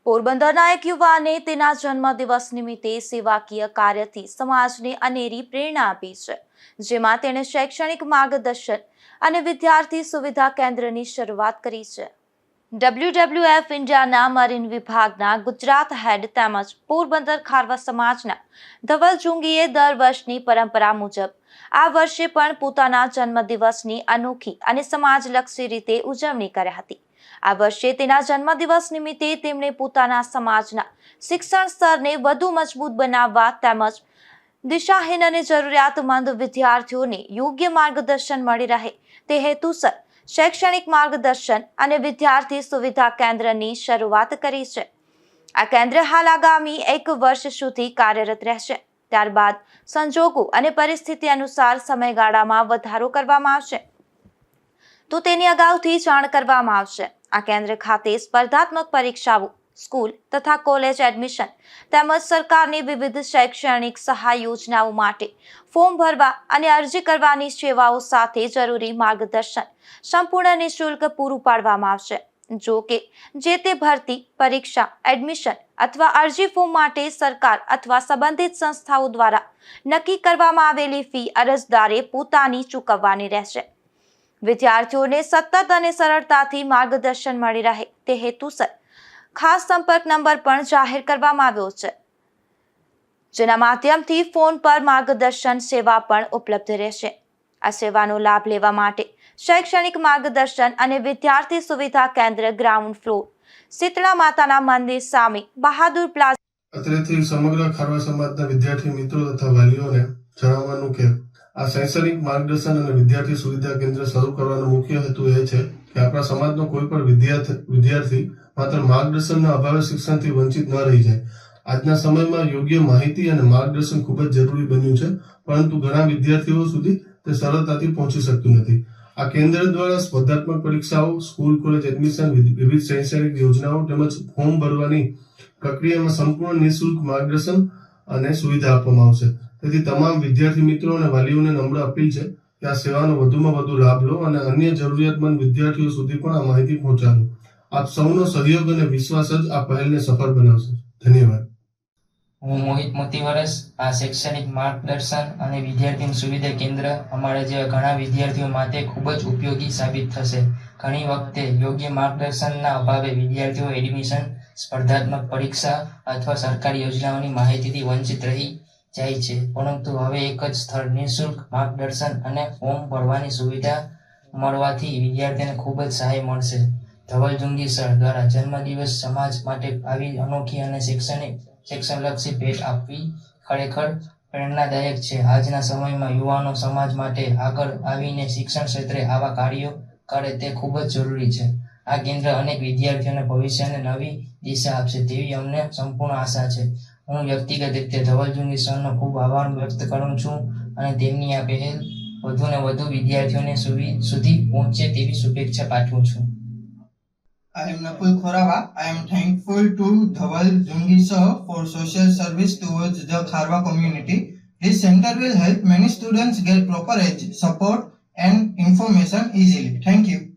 પોરબંદરના એક યુવાને તેના જન્મદિવસ નિમિત્તે સેવાકીય કાર્યથી સમાજને અનેરી પ્રેરણા આપી છે, જેમાં તેણે શૈક્ષણિક માર્ગદર્શન અને વિદ્યાર્થી સુવિધા કેન્દ્રની શરૂઆત કરી છે. WWF ઇન્ડિયાના મરીન વિભાગના ગુજરાત હેડ તેમજ પોરબંદર ખારવા સમાજના ધવલ જુંગીએ દર વર્ષની પરંપરા મુજબ આ વર્ષે પણ પોતાના જન્મદિવસની અનોખી અને સમાજલક્ષી રીતે ઉજવણી કરી હતી. આ વર્ષે તેના જન્મદિવસ નિમિત્તે તેમણે પોતાના સમાજના શિક્ષણ સ્તરને વધુ મજબૂત બનાવવા તેમજ દિશાહીન અને જરૂરિયાતમંદ વિદ્યાર્થીઓને યોગ્ય માર્ગદર્શન મળી રહે તે હેતુસર શૈક્ષણિક માર્ગદર્શન અને વિદ્યાર્થી સુવિધા કેન્દ્રની શરૂઆત કરી છે. આ કેન્દ્ર હાલ આગામી 1 વર્ષ સુધી કાર્યરત રહેશે. ત્યારબાદ સંજોગો અને પરિસ્થિતિ અનુસાર સમયગાળામાં વધારો કરવામાં આવશે તો તેની અગાઉથી જાણ કરવામાં આવશે. આ કેન્દ્ર ખાતે સ્પર્ધાત્મક પરીક્ષાઓ, સ્કૂલ તથા કોલેજ એડમિશન તેમજ સરકારની વિવિધ શૈક્ષણિક સહાય યોજનાઓ માટે ફોર્મ ભરવા અને અરજી કરવાની સેવાઓ સાથે જરૂરી માર્ગદર્શન સંપૂર્ણ નિઃશુલ્ક પૂરું પાડવામાં આવશે. જો કે જે તે ભરતી, પરીક્ષા, એડમિશન અથવા અરજી ફોર્મ માટે સરકાર અથવા સંબંધિત સંસ્થાઓ દ્વારા નક્કી કરવામાં આવેલી ફી અરજદારે પોતાની ચૂકવવાની રહેશે. વિદ્યાર્થીઓને સતત અને સરળતાથી માર્ગદર્શન મળી રહે તે હેતુસર ખાસ સંપર્ક નંબર પણ જાહેર કરવામાં આવ્યો છે, જેના માધ્યમથી ફોન પર માર્ગદર્શન સેવા પણ ઉપલબ્ધ રહેશે. આ સેવાનો લાભ લેવા માટે શૈક્ષણિક માર્ગદર્શન અને વિદ્યાર્થી સુવિધા કેન્દ્ર ગ્રાઉન્ડ ફ્લોર, શીતળા માતાના મંદિર સામે, બહાદુર પ્લાઝા. અત્રેથી સમગ્ર ખારવા સમાજના વિદ્યાર્થી મિત્રો તથા વાલીઓને જણાવવાનું કે આ શૈક્ષણિક માર્ગદર્શન અને વિદ્યાર્થી સુવિધા કેન્દ્ર શરૂ કરવાનો મુખ્ય હેતુ એ છે કે આપણા સમાજનો કોઈ પણ વિદ્યાર્થી માત્ર માર્ગદર્શનના અભાવે શિક્ષણથી વંચિત ન રહી જાય. આજના સમયમાં યોગ્ય માહિતી અને માર્ગદર્શન ખૂબ જ જરૂરી બન્યું છે, પરંતુ ઘણા વિદ્યાર્થીઓ સુધી તે સરળતાથી પહોંચી શકતું નથી. આ કેન્દ્ર દ્વારા સ્પર્ધાત્મક પરીક્ષાઓ, સ્કૂલ, કોલેજ એડમિશન, વિવિધ શૈક્ષણિક યોજનાઓ તેમજ ફોર્મ ભરવાની પ્રક્રિયામાં સંપૂર્ણ નિઃશુલ્ક માર્ગદર્શન અને સુવિધા આપવામાં આવશે. તેથી તમામ વિદ્યાર્થી મિત્રો અને વાલીઓને નમ્ર અપીલ છે કે આ સેવાનો વધુમાં વધુ લાભ લો અને અન્ય જરૂરિયાતમંદ વિદ્યાર્થીઓ સુધી પણ આ માહિતી પહોંચાડો. આપ સૌનો સહયોગ અને વિશ્વાસ જ આ પહેલને સફળ બનાવશે. ધન્યવાદ. હું મોહિત મોતીવરસ. આ શૈક્ષણિક માર્ગદર્શન અને વિદ્યાર્થી સુવિધા કેન્દ્ર અમારા જેવા ઘણા વિદ્યાર્થીઓ માટે ખૂબ જ ઉપયોગી સાબિત થશે. ઘણી વખતે યોગ્ય માર્ગદર્શનના અભાવે વિદ્યાર્થીઓ એડમિશન, સ્પર્ધાત્મક પરીક્ષા અથવા સરકારી યોજનાઓની માહિતીથી વંચિત રહી જાય છે, પરંતુ હવે એક જ સ્થળ નિઃશુલ્ક માર્ગદર્શન અને ફોર્મ ભરવાની સુવિધા મળવાથી વિદ્યાર્થીને ખૂબ જ સહાય મળશે. ધવલ જુંગી સર દ્વારા જન્મદિવસ સમાજ માટે આવી અનોખી અને શિક્ષણલક્ષી ભેટ આપવી ખરેખર પ્રેરણાદાયક છે. આજના સમયમાં યુવાનો સમાજ માટે આગળ આવીને શિક્ષણ ક્ષેત્રે આવા કાર્યો કરે તે ખૂબ જ જરૂરી છે. આ કેન્દ્ર અનેક વિદ્યાર્થીઓને ભવિષ્યને નવી દિશા આપશે તેવી અમને સંપૂર્ણ આશા છે. હું વ્યક્તિગત રીતે ધવલ જુંગી સરનો ખૂબ આભાર વ્યક્ત કરું છું અને તેમની આ પહેલ વધુને વધુ વિદ્યાર્થીઓને સુધી પહોંચે તેવી શુભેચ્છા પાઠવું છું. I am Nakul Khorawa. I am thankful to Dhawal Jungi sir for social service towards the Kharwa community. This center will help many students get proper support and information easily. Thank you.